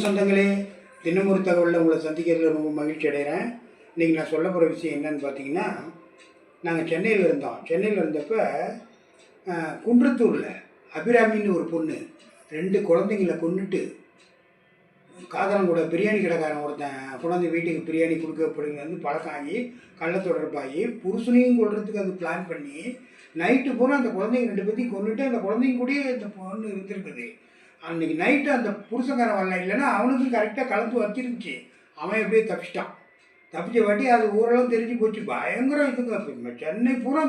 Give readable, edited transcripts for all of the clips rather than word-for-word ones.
சொந்தங்களே, தினம் ஒரு தகவலில் உங்களை சந்திக்கிறதுல ரொம்ப மகிழ்ச்சி அடைகிறேன். இன்றைக்கி நான் சொல்ல போகிற விஷயம் என்னன்னு பார்த்தீங்கன்னா, நாங்கள் சென்னையில் இருந்தோம். சென்னையில் இருந்தப்போ குன்றத்தூரில் அபிராமின்னு ஒரு பொண்ணு 2 குழந்தைங்களை கொன்னுட்டு காதலன் கூட பிரியாணி கடைக்காரன் ஒருத்தன் கொண்டாந்து வீட்டுக்கு பிரியாணி கொடுக்கப்படுங்க வந்து பழக்கம் ஆகி கள்ள தொடர்பாகி புருஷனையும் கொள்றதுக்கு அது பிளான் பண்ணி நைட்டு பூரா அந்த குழந்தைங்க 2 பேத்தையும் கொண்டுட்டு அந்த குழந்தைங்க கூடயே இந்த பொண்ணு இருந்திருக்குது. அன்றைக்கி நைட்டு அந்த புருஷக்காரன் வரல, இல்லைன்னா அவனுக்கும் கரெக்டாக கலந்து வச்சிருந்துச்சு. அவன் எப்படியே தப்பிச்சிட்டான். தப்பிச்ச வாட்டி அது ஊரெல்லாம் தெரிஞ்சு போச்சு. பயங்கரம் இதுங்க. சென்னை பூரா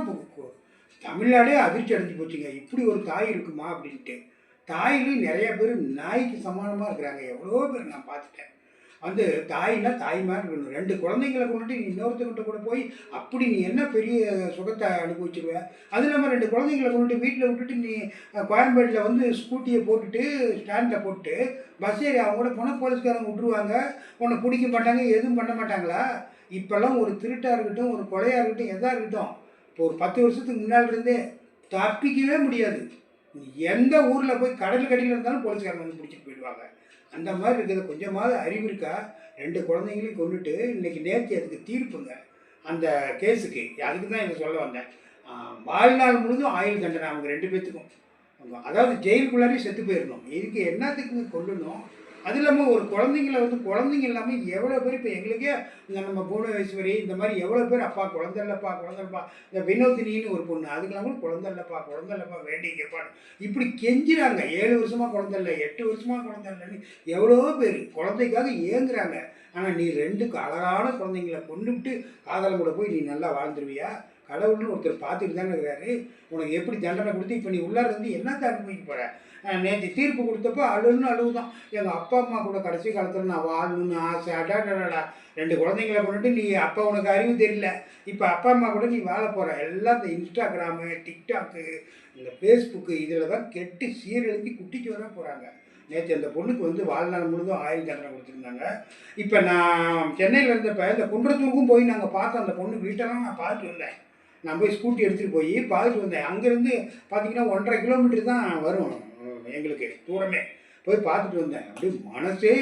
தமிழ்நாடே அதிர்ச்சி அடைஞ்சு போச்சுங்க. இப்படி ஒரு தாய் இருக்குமா அப்படின்ட்டு. தாயிலையும் நிறைய பேர் நாய்க்கு சமானமாக இருக்கிறாங்க. எவ்வளோ பேர் நான் பார்த்துட்டேன். வந்து தாய்னா தாய் மாதிரி இருக்கணும். 2 குழந்தைங்களை கொண்டுட்டு நீ இன்னொருத்தங்கிட்ட கூட போய் அப்படி நீ என்ன பெரிய சுகத்தை அனுபவிச்சிருவ. அது இல்லாமல் 2 குழந்தைங்களை கொண்டுட்டு வீட்டில் விட்டுட்டு நீ கோயம்பேட்டில் வந்து ஸ்கூட்டியை போட்டுட்டு ஸ்டாண்டில் போட்டு பஸ் ஏறி அவங்க கூட போனால் போலீஸ்காரங்க விட்டுருவாங்க. உன்னை பிடிக்க மாட்டாங்க, எதுவும் பண்ண மாட்டாங்களா? இப்போல்லாம் ஒரு திருட்டாக இருக்கட்டும், ஒரு கொலையாக இருக்கட்டும், எதாக இருக்கட்டும், இப்போ ஒரு 10 வருஷத்துக்கு முன்னால் இருந்தே தப்பிக்கவே முடியாது. எந்த ஊரில் போய் கடல் கடியில் இருந்தாலும் போலீஸ்காரங்க வந்து பிடிச்சிட்டு போயிடுவாங்க. அந்த மாதிரி இருக்கிறத கொஞ்சமாவது அறிவு இருக்கா? 2 குழந்தைங்களையும் கொண்டுட்டு இன்றைக்கி நேற்று அதுக்கு தீர்ப்புங்க அந்த கேஸுக்கு. அதுக்கு தான் இதை சொல்ல வந்தேன். வாழ்நாள் முழுதும் ஆயுள் தண்டனை அவங்க 2 பேர்த்துக்கும். அதாவது ஜெயிலுக்குள்ளாரையும் செத்து போயிடணும். இதுக்கு என்னத்துக்கு கொல்லணும்? அது இல்லாமல் ஒரு குழந்தைங்க இல்லாமல் எவ்வளோ பேர் இப்போ எங்களுக்கே இந்த நம்ம புவனேஸ்வரி இந்த மாதிரி எவ்வளோ பேர் அப்பா குழந்தை இல்லைப்பா இந்த வினோதினின்னு ஒரு பொண்ணு அதுக்கெல்லாம் கூட குழந்தை இல்லைப்பா வேண்டி கேட்பான்னு இப்படி கெஞ்சுறாங்க. 7 வருஷமாக குழந்தை இல்லை, 8 வருஷமாக குழந்தை இல்லைன்னு எவ்வளோ பேர் குழந்தைக்காக ஏங்குறாங்க. ஆனால் நீ 2 அழகான குழந்தைங்களை கொண்டுவிட்டு காதலம் கூட போய் நீ நல்லா வாழ்ந்துருவியா? கடவுள்னு ஒருத்தர் பார்த்துட்டு தானே இருக்கிறாரு. உனக்கு எப்படி தண்டனை கொடுத்து இப்போ நீ உள்ளார வந்து என்னத்தை அனுபவிக்க போகிற? நேற்று தீர்ப்பு கொடுத்தப்போ அழுவுதான். எங்கள் அப்பா அம்மா கூட கடைசி காலத்தில் நான் வாழணும்னு ஆசை. அடாடா 2 குழந்தைங்களை கொண்டுட்டு நீ அப்போ உனக்கு அறிவு தெரியல. இப்போ அப்பா அம்மா கூட நீ வாழ போகிற. எல்லாம் இந்த இன்ஸ்டாகிராமு, டிக்டாக்கு, இந்த ஃபேஸ்புக்கு இதில் தான் கெட்டு சீரழிஞ்சு குட்டிக்கு வர போகிறாங்க. நேற்று அந்த பொண்ணுக்கு வந்து வாழ்நாள் முழுதும் ஆயுள் தண்டனை கொடுத்துருந்தாங்க. இப்போ நான் சென்னையில் இருந்தப்போ இந்த குன்றத்தூருக்கும் போய் நாங்கள் பார்த்தோம். அந்த பொண்ணு வீட்டெல்லாம் நான் பார்த்துட்டு வந்தேன். நான் போய் ஸ்கூட்டி எடுத்துகிட்டு போய் பார்த்துட்டு வந்தேன். அங்கேருந்து பார்த்திங்கன்னா 1.5 கிலோமீட்டர் தான் வரும் எங்களுக்கு தூரமே. போய் பார்த்துட்டு வந்தேன். அப்படியே மனசே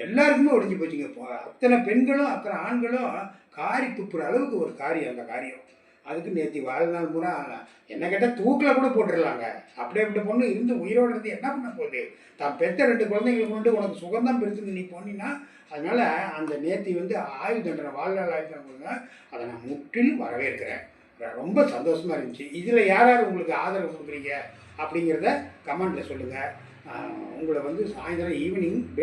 எல்லாருக்குமே ஒடிஞ்சு போச்சுங்க. அத்தனை பெண்களும் அத்தனை ஆண்களும் காரி துப்புற அளவுக்கு ஒரு காரியம் அந்த காரியம். அதுக்கு நேற்று வாழ்நாள் பூரா என்ன கேட்டால் தூக்கில் கூட போட்டுடலாங்க. அப்படியே பொண்ணு இருந்து உயிரோடு இருந்து என்ன பண்ண போகுது? தான் பெற்ற 2 குழந்தைங்களை கொண்டு உனக்கு சுகந்தான் பெருசுன்னு நீ போனீங்கன்னா அதனால் அந்த நேற்று வந்து ஆயுள் தண்டனை வாழ்நாள் ஆயுள் தண்டனை அதை நான் முற்றிலும் வரவேற்கிறேன். ரொம்ப சந்தோஷமாக இருந்துச்சு. இதில் யார் யார் உங்களுக்கு ஆதரவு கொடுக்குறீங்க அப்படிங்கிறத கமெண்ட்டில் சொல்லுங்கள். உங்களை வந்து சாயந்தரம் ஈவினிங்